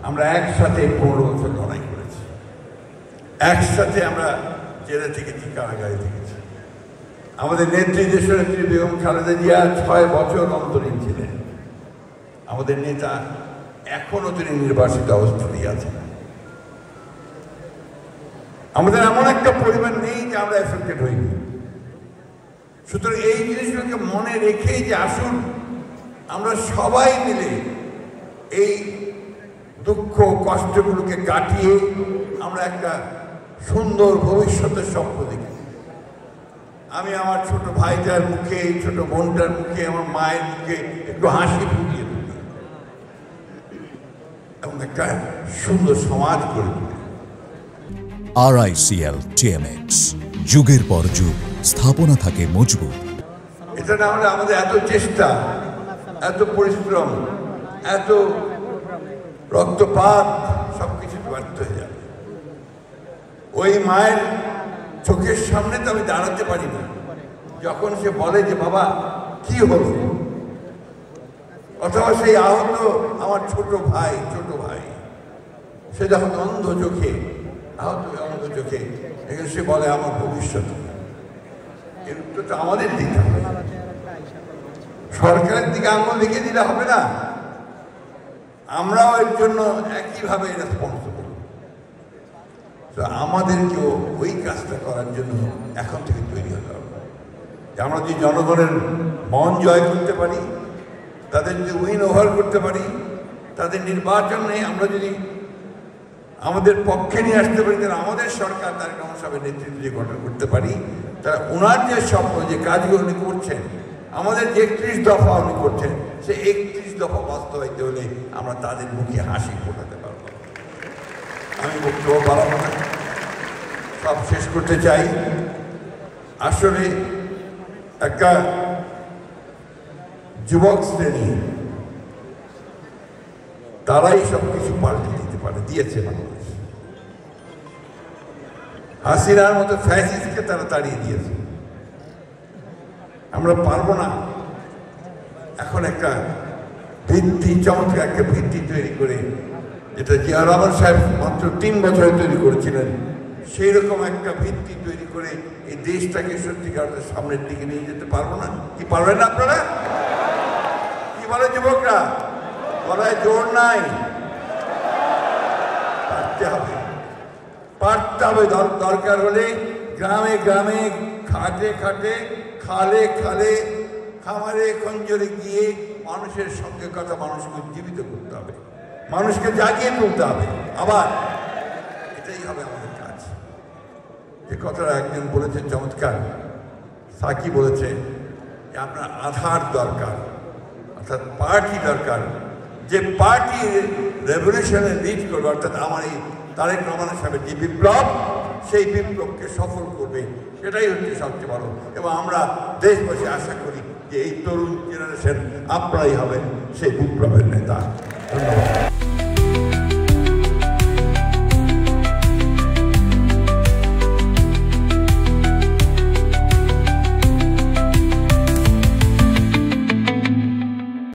আমরা একসাথে 15 বছর লড়াই করেছি, একসাথে আমরা জেলে থেকেছি, কারাগারে থেকেছি। আমাদের নেত্রী দেশনেত্রী বেগম খালেদা জিয়া 6 বছর অন্তরীণ ছিলেন। আমাদের নেতা এখনো তিনি নির্বাসিত অবস্থাতেই আছেন। আমাদের এমন একটা পরিবার নেই যে আমরা এফেক্টেড হইনি। সুতরাং এই জিনিসগুলোকে মনে রেখেই যে আসুন আমরা সবাই মিলে এই দুঃখ কষ্টগুলোকে কাটিয়ে আমরা একটা সুন্দর ভবিষ্যতের স্বপ্ন দেখি। আমি আমার ছোট ভাইটার মুখে, ছোট বোনটার মুখে, আমার মায়ের মুখে একটু হাসি ফুটিয়ে তুলি এবং একটা সুন্দর সমাজ গড়ে তুলি। RICL TMX, যুগের পর যুগ স্থাপনা থাকে মজবুত। এটা না হলে আমাদের এত চেষ্টা, এত পরিশ্রম, এত রক্তপাত সবকিছু ব্যর্থ হয়ে যাবে। ওই মায়ের চোখের সামনে তো আমি দাঁড়াতে পারি না যখন সে বলে যে বাবা কি হলো, অথবা সেই আহত আমার ছোট ভাই সে যখন অন্ধ চোখে আহত, অন্ধ চোখে সে বলে আমার ভবিষ্যৎ। এর উত্তর তো আমাদের দিতে হবে, সরকারের দিকে আঙুল লিখে দিলে হবে না। আমরাও এর জন্য একইভাবে রেসপন্সিবল। তো আমাদেরকেও ওই কাজটা করার জন্য এখন থেকে তৈরি হতে হবে। আমরা যদি জনগণের মন জয় করতে পারি, তাদের যদি উইন ওভার করতে পারি, তাদের নির্বাচনে আমরা যদি আমাদের পক্ষে নিয়ে আসতে পারি, তাহলে আমাদের সরকার তারেক রহমান সাহেবের নেতৃত্বে যে গঠন করতে পারি, তারা ওনার যে স্বপ্ন, যে কাজগুলো উনি করছেন, আমাদের যে 31 দফা উনি করছেন, সে 31 দফা বাস্তবায়িত হলে আমরা তাদের মুখে হাসি ফোটাতে পারব। আমি বক্তব্য বাড়াবো না, সব শেষ করতে চাই। আসলে একটা যুবক শ্রেণী তারাই সবকিছু পাল্টে দিতে পারে, দিয়েছে বাংলাদেশ। হাসিনার মতো ফ্যাসিস্টকে তারা তাড়িয়ে দিয়েছে। আমরা পারবো না এখন একটা ভিত্তি, চমৎকার একটা ভিত্তি তৈরি করে, যেটা জিয়া রহমান সাহেব মাত্র 3 বছরে তৈরি করেছিলেন, সেই রকম একটা ভিত্তি তৈরি করে এই দেশটাকে সত্যিকারের সামনের দিকে নিয়ে যেতে পারবো না। কি পারবেন না আপনারা? কি বলে যুবকরা? গলায় জোর নাই, পারতে হবে, পারতে হবে। দরকার হলে গ্রামে গ্রামে, খাটে খাটে, খালে খালে, খামারে খঞ্জরে গিয়ে মানুষের সঙ্গে কথা, মানুষকে উজ্জীবিত করতে হবে, মানুষকে জাগিয়ে তুলতে হবে। আবার এটাই হবে আমাদের কাজ। যে কথাটা একজন বলেছেন চমৎকার, সাকি বলেছে যে আপনার আধার দরকার, অর্থাৎ পার্টি দরকার, যে পার্টি রেভলিউশনে লিড করবে, অর্থাৎ আমার এই তারেক রহমান সাহেবের যে বিপ্লব, সেই বিপ্লবকে সফল করবে, সেটাই হচ্ছে সবচেয়ে বড়। এবং আমরা দেশবাসী আশা করি যে এই তরুণ জেনারেশন আপনারাই হবেন সেই বিপ্লবের নেতা। ধন্যবাদ।